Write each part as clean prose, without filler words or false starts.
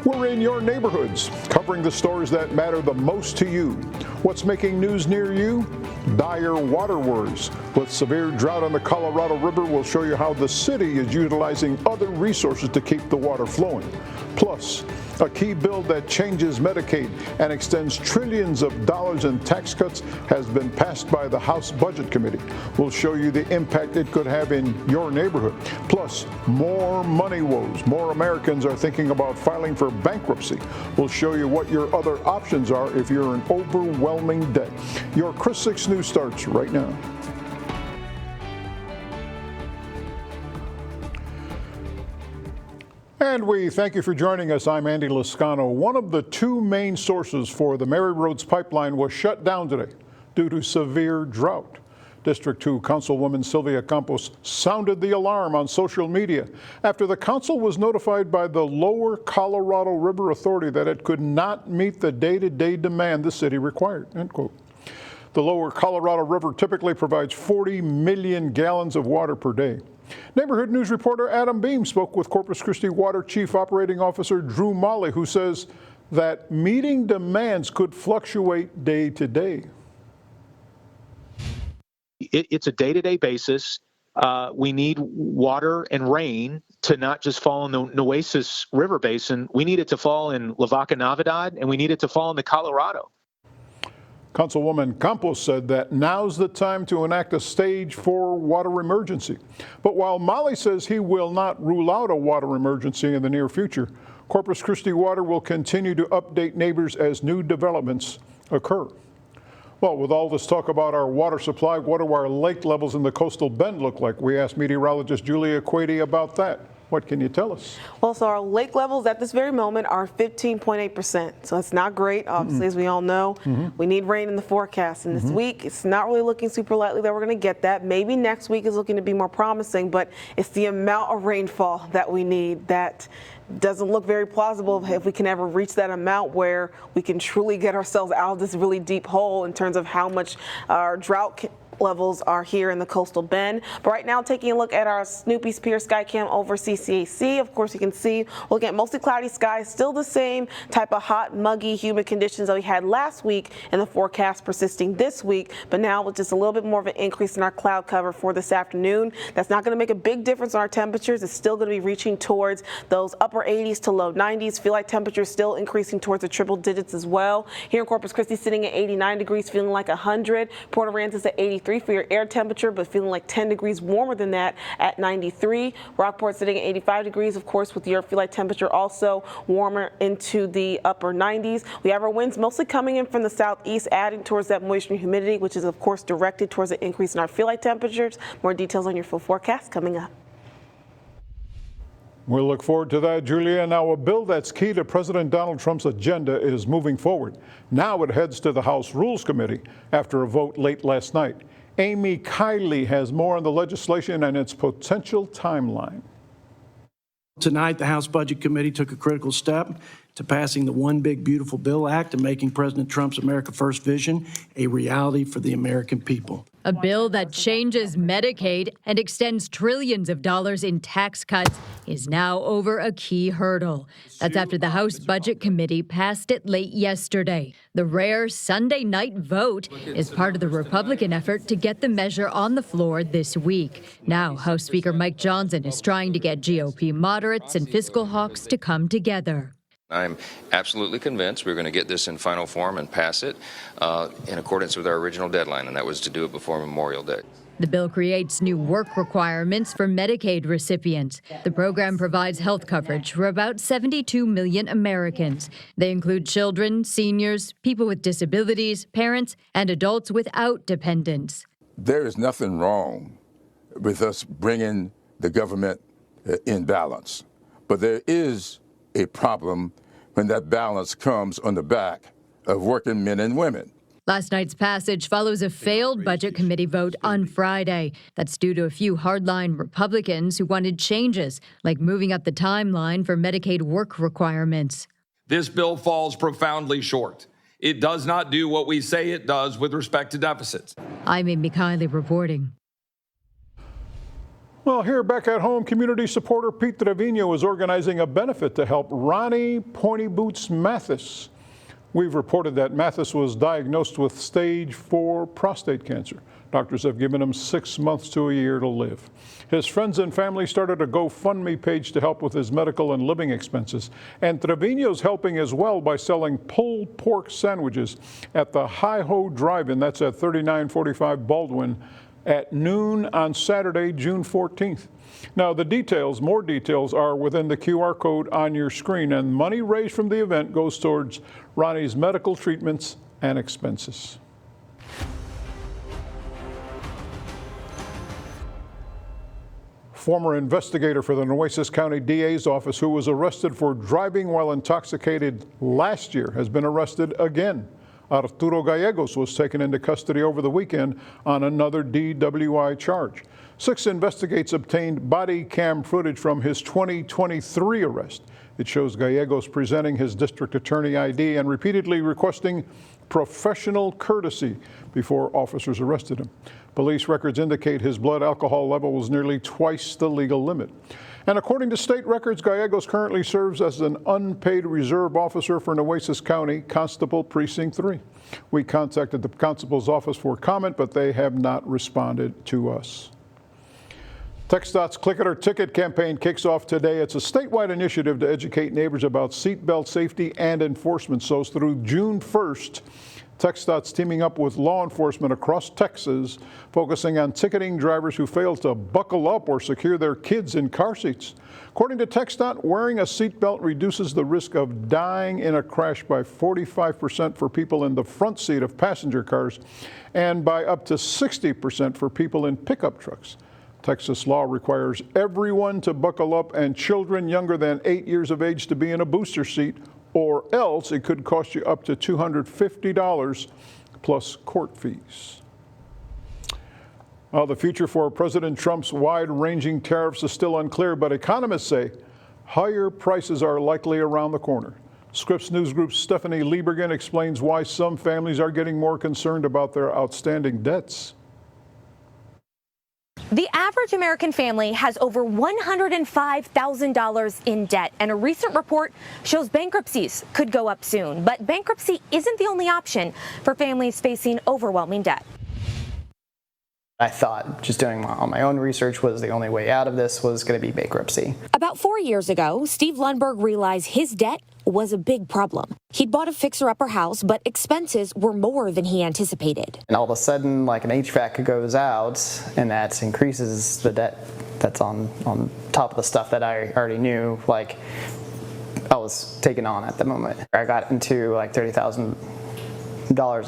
We're in your neighborhoods, covering the stories that matter the most to you. What's making news near you? Dire water worries. With severe drought on the Colorado River, we'll show you how the city is utilizing other resources to keep the water flowing. Plus, a key bill that changes Medicaid and extends trillions of dollars in tax cuts has been passed by the House Budget Committee. We'll show you the impact it could have in your neighborhood. Plus, more money woes. More Americans are thinking about filing for bankruptcy. We'll show you what your other options are if you're in overwhelming debt. Your Chris 6 News starts right now. And we thank you for joining us. I'm Andy Lascano. One of the two main sources for the Mary Roads pipeline was shut down today due to severe drought. District 2 Councilwoman Sylvia Campos sounded the alarm on social media after the council was notified by the Lower Colorado River Authority that it could not meet the day-to-day demand the city required, end quote. The Lower Colorado River typically provides 40 million gallons of water per day. Neighborhood News reporter Adam Beam spoke with Corpus Christi Water Chief Operating Officer Drew Molly, who says that meeting demands could fluctuate day to day. It's a day-to-day basis. We need water and rain to not just fall in the Nueces River Basin. We need it to fall in Lavaca Navidad, and we need it to fall in the Colorado. Councilwoman Campos said that now's the time to enact a stage 4 water emergency. But while Molly says he will not rule out a water emergency in the near future, Corpus Christi Water will continue to update neighbors as new developments occur. Well, with all this talk about our water supply, what do our lake levels in the coastal bend look like? We asked meteorologist Julia Quady about that. What can you tell us? Well, so our lake levels at this very moment are 15.8%. So it's not great, obviously, as we all know. We need rain in the forecast. And this week, it's not really looking super likely that we're going to get that. Maybe next week is looking to be more promising, but it's the amount of rainfall that we need that doesn't look very plausible if we can ever reach that amount where we can truly get ourselves out of this really deep hole in terms of how much our drought levels are here in the coastal bend. But right now, taking a look at our Snoopy Spear Skycam over CCAC, of course, you can see looking at mostly cloudy skies, still the same type of hot, muggy, humid conditions that we had last week, and the forecast persisting this week. But now with just a little bit more of an increase in our cloud cover for this afternoon, that's not going to make a big difference on our temperatures. It's still going to be reaching towards those upper 80s to low 90s. Feel like temperatures still increasing towards the triple digits as well. Here in Corpus Christi, sitting at 89 degrees, feeling like 100. Port Aransas at 83 for your air temperature, but feeling like 10 degrees warmer than that at 93. Rockport sitting at 85 degrees, of course, with your feel like temperature also warmer into the upper 90s. We have our winds mostly coming in from the southeast, adding towards that moisture and humidity, which is, of course, directed towards an increase in our feel like temperatures. More details on your full forecast coming up. We'll look forward to that, Julia. Now, a bill that's key to President Donald Trump's agenda is moving forward. Now it heads to the House Rules Committee after a vote late last night. Amy Kiley has more on the legislation and its potential timeline. Tonight, the House Budget Committee took a critical step to passing the One Big Beautiful Bill Act and making President Trump's America First vision a reality for the American people. A bill that changes Medicaid and extends trillions of dollars in tax cuts is now over a key hurdle. That's after the House Budget Committee passed it late yesterday. The rare Sunday night vote is part of the Republican effort to get the measure on the floor this week. Now, House Speaker Mike Johnson is trying to get GOP moderates and fiscal hawks to come together. I'm absolutely convinced we're going to get this in final form and pass it in accordance with our original deadline, and that was to do it before Memorial Day. The bill creates new work requirements for Medicaid recipients. The program provides health coverage for about 72 million Americans. They include children, seniors, people with disabilities, parents, and adults without dependents. There is nothing wrong with us bringing the government in balance, but there is a problem when that balance comes on the back of working men and women. Last night's passage follows a failed Budget Committee vote on Friday. That's due to a few hardline Republicans who wanted changes, like moving up the timeline for Medicaid work requirements. This bill falls profoundly short. It does not do what we say it does with respect to deficits. I'm Amy Kiley reporting. Well, here back at home, community supporter Pete Trevino is organizing a benefit to help Ronnie Pointy Boots Mathis. We've reported that Mathis was diagnosed with stage 4 prostate cancer. Doctors have given him 6 months to a year to live. His friends and family started a GoFundMe page to help with his medical and living expenses. And Trevino's helping as well by selling pulled pork sandwiches at the Hi-Ho Drive-In. That's at 3945 Baldwin at noon on Saturday, June 14th. Now, the details, more details, are within the QR code on your screen, and money raised from the event goes towards Ronnie's medical treatments and expenses. Former investigator for the Nueces County DA's office who was arrested for driving while intoxicated last year has been arrested again. Arturo Gallegos was taken into custody over the weekend on another DWI charge. 6 investigators obtained body cam footage from his 2023 arrest. It shows Gallegos presenting his district attorney ID and repeatedly requesting professional courtesy before officers arrested him. Police records indicate his blood alcohol level was nearly twice the legal limit. And according to state records, Gallegos currently serves as an unpaid reserve officer for Nueces County Constable Precinct 3. We contacted the constable's office for comment, but they have not responded to us. TxDOT's Click It or Ticket campaign kicks off today. It's a statewide initiative to educate neighbors about seatbelt safety and enforcement. So through June 1st, TxDOT's teaming up with law enforcement across Texas, focusing on ticketing drivers who fail to buckle up or secure their kids in car seats. According to TxDOT, wearing a seatbelt reduces the risk of dying in a crash by 45% for people in the front seat of passenger cars and by up to 60% for people in pickup trucks. Texas law requires everyone to buckle up and children younger than 8 years of age to be in a booster seat, or else it could cost you up to $250 plus court fees. Well, the future for President Trump's wide-ranging tariffs is still unclear, but economists say higher prices are likely around the corner. Scripps News Group's Stephanie Liebergen explains why some families are getting more concerned about their outstanding debts. The average American family has over $105,000 in debt, and a recent report shows bankruptcies could go up soon. But bankruptcy isn't the only option for families facing overwhelming debt. I thought just doing all my own research was the only way out of this was going to be bankruptcy. About 4 years ago, Steve Lundberg realized his debt was a big problem. He'd bought a fixer-upper house, but expenses were more than he anticipated. And all of a sudden, like an HVAC goes out, and that increases the debt that's on top of the stuff that I already knew, like I was taking on at the moment. I got into like $30,000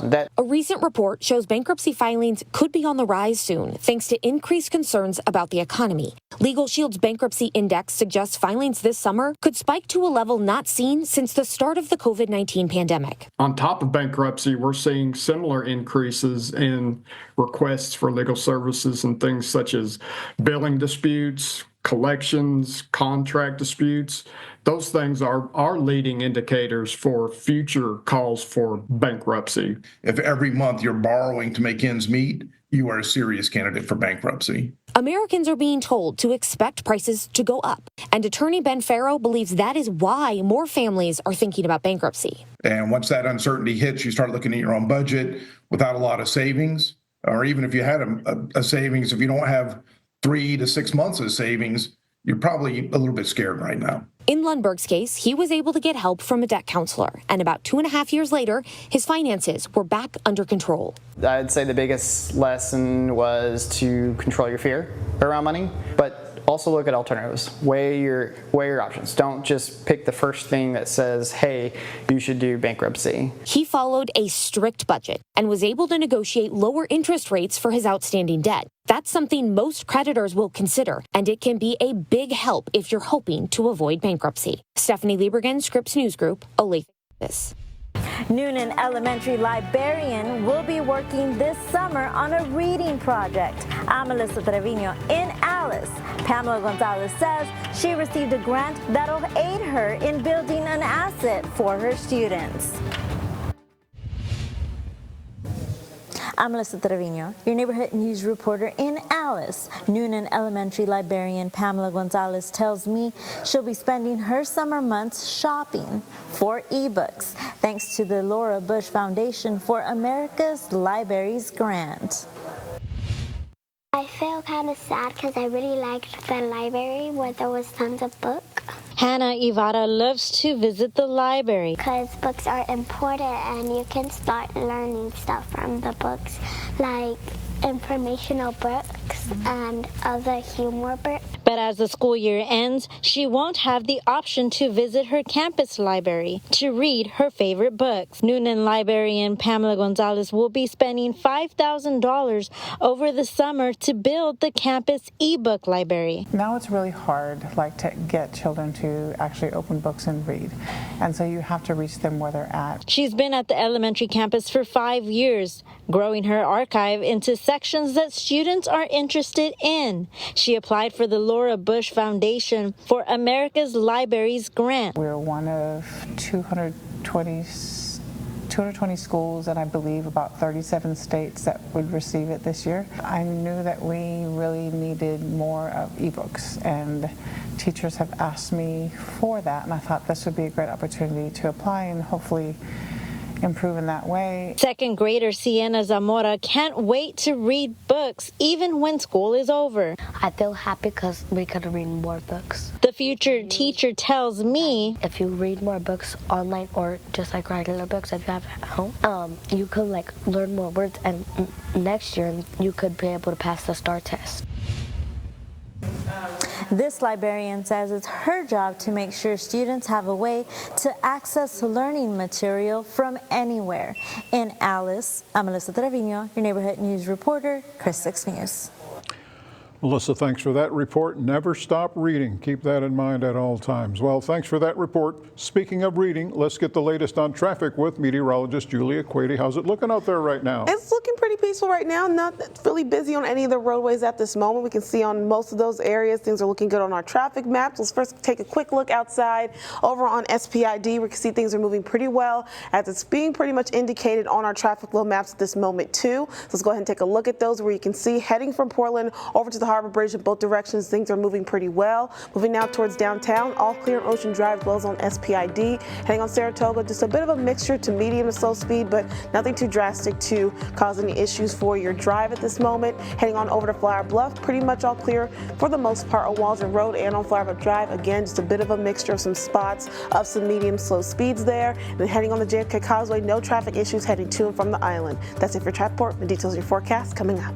in debt. A recent report shows bankruptcy filings could be on the rise soon, thanks to increased concerns about the economy. Legal Shield's bankruptcy index suggests filings this summer could spike to a level not seen since the start of the COVID-19 pandemic. On top of bankruptcy, we're seeing similar increases in requests for legal services and things such as billing disputes, collections, contract disputes. Those things are leading indicators for future calls for bankruptcy. If every month you're borrowing to make ends meet, you are a serious candidate for bankruptcy. Americans are being told to expect prices to go up, and attorney Ben Farrow believes that is why more families are thinking about bankruptcy. And once that uncertainty hits, you start looking at your own budget without a lot of savings, or even if you had a savings, if you don't have 3 to 6 months of savings, you're probably a little bit scared right now. In Lundberg's case, he was able to get help from a debt counselor, and about 2.5 years later, his finances were back under control. I'd say the biggest lesson was to control your fear around money, but also look at alternatives. Weigh your options. Don't just pick the first thing that says, hey, you should do bankruptcy. He followed a strict budget and was able to negotiate lower interest rates for his outstanding debt. That's something most creditors will consider, and it can be a big help if you're hoping to avoid bankruptcy. Stephanie Liebergen, Scripps News Group, Olathe, Texas. Noonan Elementary librarian will be working this summer on a reading project. I'm Melissa Trevino in Alice. Pamela Gonzalez says she received a grant that'll aid her in building an asset for her students. I'm Melissa Trevino, your neighborhood news reporter in Alice. Noonan Elementary librarian Pamela Gonzalez tells me she'll be spending her summer months shopping for ebooks, thanks to the Laura Bush Foundation for America's Libraries grant. I feel kind of sad because I really liked the library where there was tons of books. Hannah Ivara loves to visit the library Because books are important and you can start learning stuff from the books, like informational books and other humor books. But as the school year ends, she won't have the option to visit her campus library to read her favorite books. Noonan librarian Pamela Gonzalez will be spending $5,000 over the summer to build the campus ebook library. Now it's really hard, to get children to actually open books and read. And so you have to reach them where they're at. She's been at the elementary campus for 5 years, growing her archive into sections that students are interested in. She applied for the Laura Bush Foundation for America's Libraries grant. We're one of 220 schools and I believe about 37 states that would receive it this year. I knew that we really needed more of ebooks, and teachers have asked me for that, and I thought this would be a great opportunity to apply and hopefully improve in that way. Second grader Sienna Zamora can't wait to read books even when school is over. I feel happy because we could read more books. The future teacher tells me if you read more books online or just like regular books that you have at home, you could learn more words, and next year you could be able to pass the STAR test. This librarian says it's her job to make sure students have a way to access learning material from anywhere. In Alice, I'm Melissa Trevino, your neighborhood news reporter, Chris 6 News. Melissa, thanks for that report. Never stop reading. Keep that in mind at all times. Well, thanks for that report. Speaking of reading, let's get the latest on traffic with meteorologist Julia Quady. How's it looking out there right now? It's looking pretty peaceful right now. Not really busy on any of the roadways at this moment. We can see on most of those areas things are looking good on our traffic maps. Let's first take a quick look outside over on SPID. We can see things are moving pretty well as it's being pretty much indicated on our traffic flow maps at this moment too. So let's go ahead and take a look at those where you can see heading from Portland over to the Harbor Bridge in both directions. Things are moving pretty well. Moving now towards downtown, all clear on Ocean Drive as well as on SPID. Heading on Saratoga, just a bit of a mixture to medium to slow speed, but nothing too drastic to cause any issues for your drive at this moment. Heading on over to Flower Bluff, pretty much all clear for the most part on Waldron Road and on Flower Bluff Drive. Again, just a bit of a mixture of some spots of some medium slow speeds there. And then heading on the JFK Causeway, no traffic issues heading to and from the island. That's it for Traport. The details of your forecast coming up.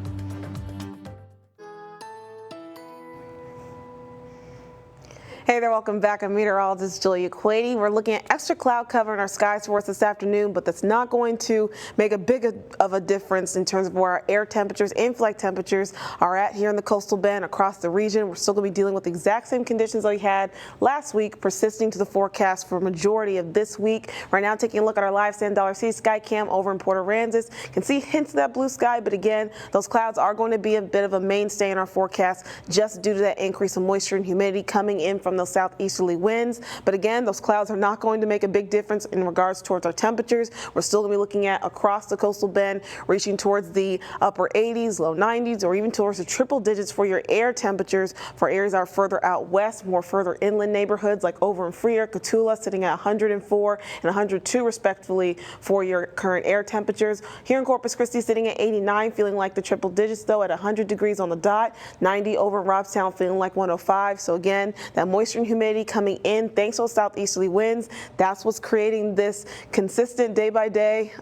Hey there, welcome back. I'm meteorologist Julia Quady. We're looking at extra cloud cover in our skies for us this afternoon, but that's not going to make a big of a difference in terms of where our air temperatures and flight temperatures are at here in the coastal bend across the region. We're still going to be dealing with the exact same conditions that we had last week, persisting to the forecast for a majority of this week. Right now, taking a look at our live Sand Dollar City sky cam over in Port Aransas. You can see hints of that blue sky, but again, those clouds are going to be a bit of a mainstay in our forecast just due to that increase in moisture and humidity coming in from those southeasterly winds. But again, those clouds are not going to make a big difference in regards towards our temperatures. We're still going to be looking at across the coastal bend, reaching towards the upper 80s, low 90s, or even towards the triple digits for your air temperatures for areas that are further out west, more further inland neighborhoods like over in Freer, Cotulla, sitting at 104 and 102 respectively for your current air temperatures. Here in Corpus Christi, sitting at 89, feeling like the triple digits though at 100 degrees on the dot. 90 over in Robstown, feeling like 105. So again, that moisture and humidity coming in thanks to those southeasterly winds. That's what's creating this consistent day-by-day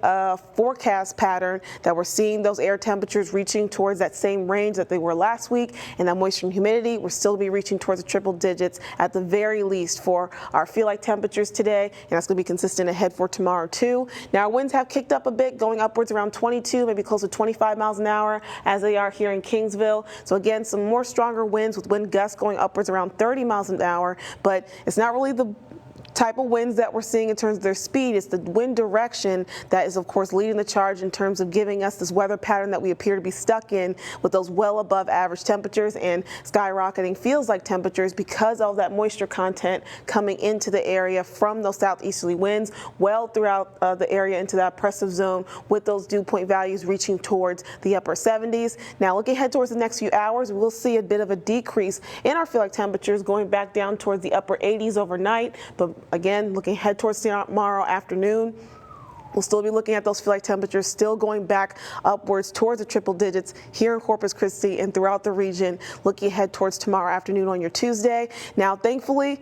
forecast pattern that we're seeing those air temperatures reaching towards that same range that they were last week. And that moisture and humidity, we're still be reaching towards the triple digits at the very least for our feel-like temperatures today. And that's going to be consistent ahead for tomorrow too. Now our winds have kicked up a bit, going upwards around 22, maybe close to 25 miles an hour as they are here in Kingsville. So again, some more stronger winds with wind gusts going upwards around 30 miles an hour. But it's not really the type of winds that we're seeing in terms of their speed. It's the wind direction that is, of course, leading the charge in terms of giving us this weather pattern that we appear to be stuck in, with those well above average temperatures and skyrocketing feels like temperatures because of that moisture content coming into the area from those southeasterly winds well throughout the area into that oppressive zone, with those dew point values reaching towards the upper 70s. Now, looking ahead towards the next few hours, we'll see a bit of a decrease in our feel like temperatures, going back down towards the upper 80s overnight. But again, looking ahead towards tomorrow afternoon, we'll still be looking at those feel like temperatures still going back upwards towards the triple digits here in Corpus Christi and throughout the region, looking ahead towards tomorrow afternoon on your Tuesday. Now, thankfully,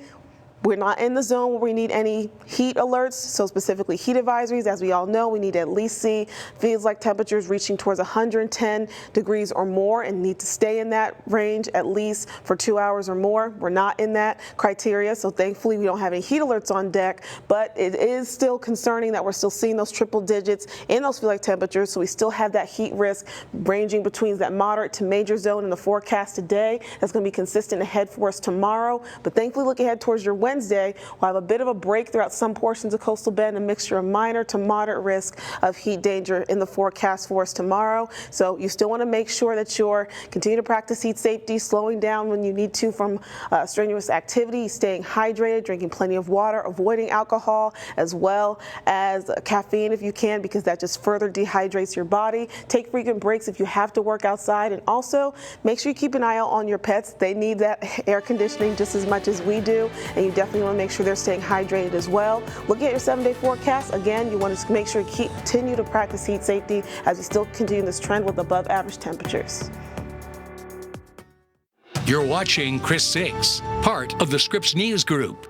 we're not in the zone where we need any heat alerts, so specifically heat advisories. As we all know, we need to at least see feels like temperatures reaching towards 110 degrees or more and need to stay in that range at least for 2 hours or more. We're not in that criteria, so thankfully we don't have any heat alerts on deck, but it is still concerning that we're still seeing those triple digits in those feel like temperatures, so we still have that heat risk ranging between that moderate to major zone in the forecast today. That's going to be consistent ahead for us tomorrow, but thankfully looking ahead towards your Wednesday, we'll have a bit of a break throughout some portions of coastal Bend, a mixture of minor to moderate risk of heat danger in the forecast for us tomorrow. So you still want to make sure that you're continue to practice heat safety, slowing down when you need to from strenuous activity, staying hydrated, drinking plenty of water, avoiding alcohol as well as caffeine if you can, because that just further dehydrates your body. Take frequent breaks if you have to work outside, and also make sure you keep an eye out on your pets. They need that air conditioning just as much as we do, and you definitely want to make sure they're staying hydrated as well. Looking at your 7-day forecast, again, you want to make sure you continue to practice heat safety as we still continue this trend with above average temperatures. You're watching Chris 6, part of the Scripps News Group.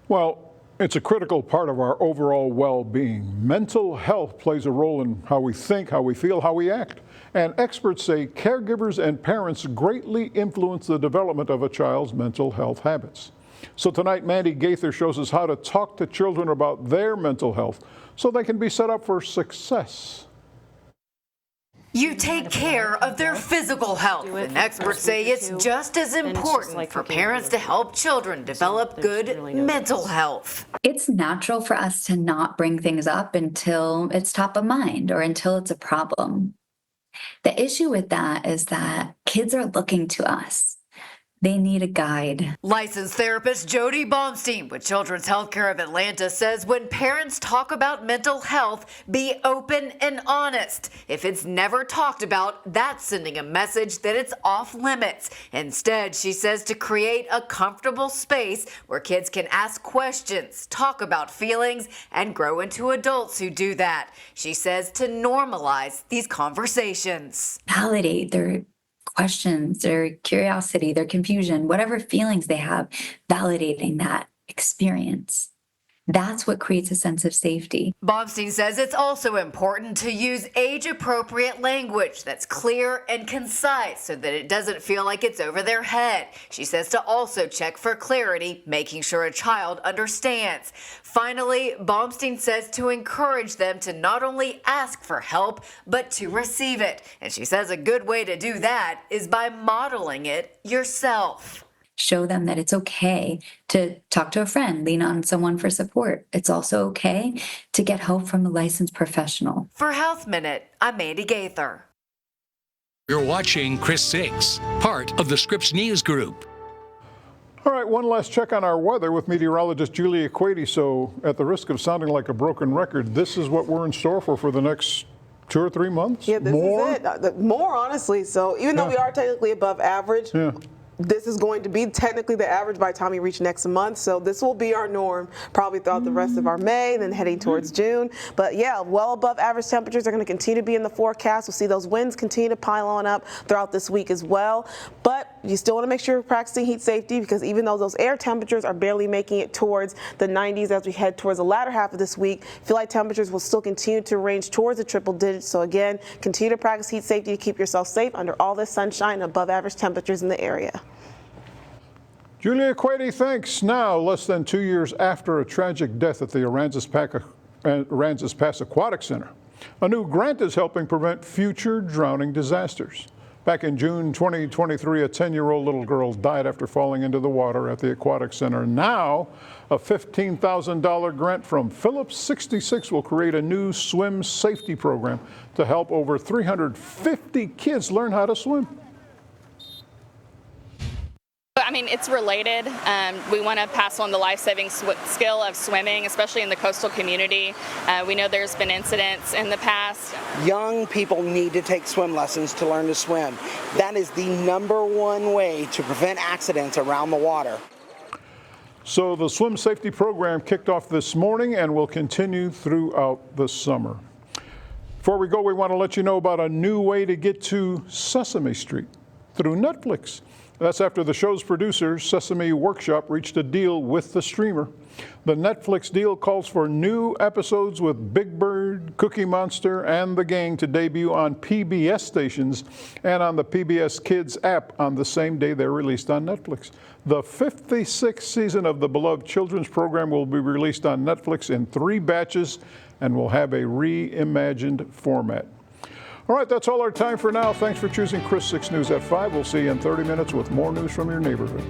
Well, it's a critical part of our overall well-being. Mental health plays a role in how we think, how we feel, how we act. And experts say caregivers and parents greatly influence the development of a child's mental health habits. So tonight, Mandy Gaither shows us how to talk to children about their mental health so they can be set up for success. You take care of their physical health, and experts say it's just as important for parents to help children develop good mental health. It's natural for us to not bring things up until it's top of mind or until it's a problem. The issue with that is that kids are looking to us. They need a guide. Licensed therapist Jody Baumstein with Children's Healthcare of Atlanta says when parents talk about mental health, be open and honest. If it's never talked about, that's sending a message that it's off limits. Instead, she says to create a comfortable space where kids can ask questions, talk about feelings, and grow into adults who do that. She says to normalize these conversations. Validate their questions, their curiosity, their confusion, whatever feelings they have, validating that experience. That's what creates a sense of safety. Baumstein says it's also important to use age-appropriate language that's clear and concise so that it doesn't feel like it's over their head. She says to also check for clarity, making sure a child understands. Finally, Baumstein says to encourage them to not only ask for help, but to receive it. And she says a good way to do that is by modeling it yourself. Show them that it's okay to talk to a friend, lean on someone for support. It's also okay to get help from a licensed professional. For Health Minute, I'm Mandy Gaither. You're watching Chris 6, part of the Scripps News Group. All right, one last check on our weather with meteorologist Julia Quady. So at the risk of sounding like a broken record, this is what we're in store for the next 2 or 3 months? Yeah, this is it. More, honestly. So even though we are technically above average, this is going to be technically the average by the time we reach next month. So this will be our norm probably throughout the rest of our May, then heading towards June. But yeah, well above average temperatures are going to continue to be in the forecast. We'll see those winds continue to pile on up throughout this week as well. But you still want to make sure you're practicing heat safety, because even though those air temperatures are barely making it towards the 90s as we head towards the latter half of this week, feel like temperatures will still continue to range towards the triple digits. So again, continue to practice heat safety to keep yourself safe under all this sunshine and above average temperatures in the area. Julia Quady, thanks. Now, less than 2 years after a tragic death at the Aransas Pass Aquatic Center, a new grant is helping prevent future drowning disasters. Back in June 2023, a 10-year-old little girl died after falling into the water at the Aquatic Center. Now, a $15,000 grant from Phillips 66 will create a new swim safety program to help over 350 kids learn how to swim. I mean, it's related. We want to pass on the life-saving skill of swimming, especially in the coastal community. We know there's been incidents in the past. Young people need to take swim lessons to learn to swim. That is the #1 way to prevent accidents around the water. So the swim safety program kicked off this morning and will continue throughout the summer. Before we go, we want to let you know about a new way to get to Sesame Street through Netflix. That's after the show's producers, Sesame Workshop, reached a deal with the streamer. The Netflix deal calls for new episodes with Big Bird, Cookie Monster, and the gang to debut on PBS stations and on the PBS Kids app on the same day they're released on Netflix. The 56th season of the beloved children's program will be released on Netflix in 3 batches and will have a reimagined format. All right, that's all our time for now. Thanks for choosing Chris 6 News at 5. We'll see you in 30 minutes with more news from your neighborhood.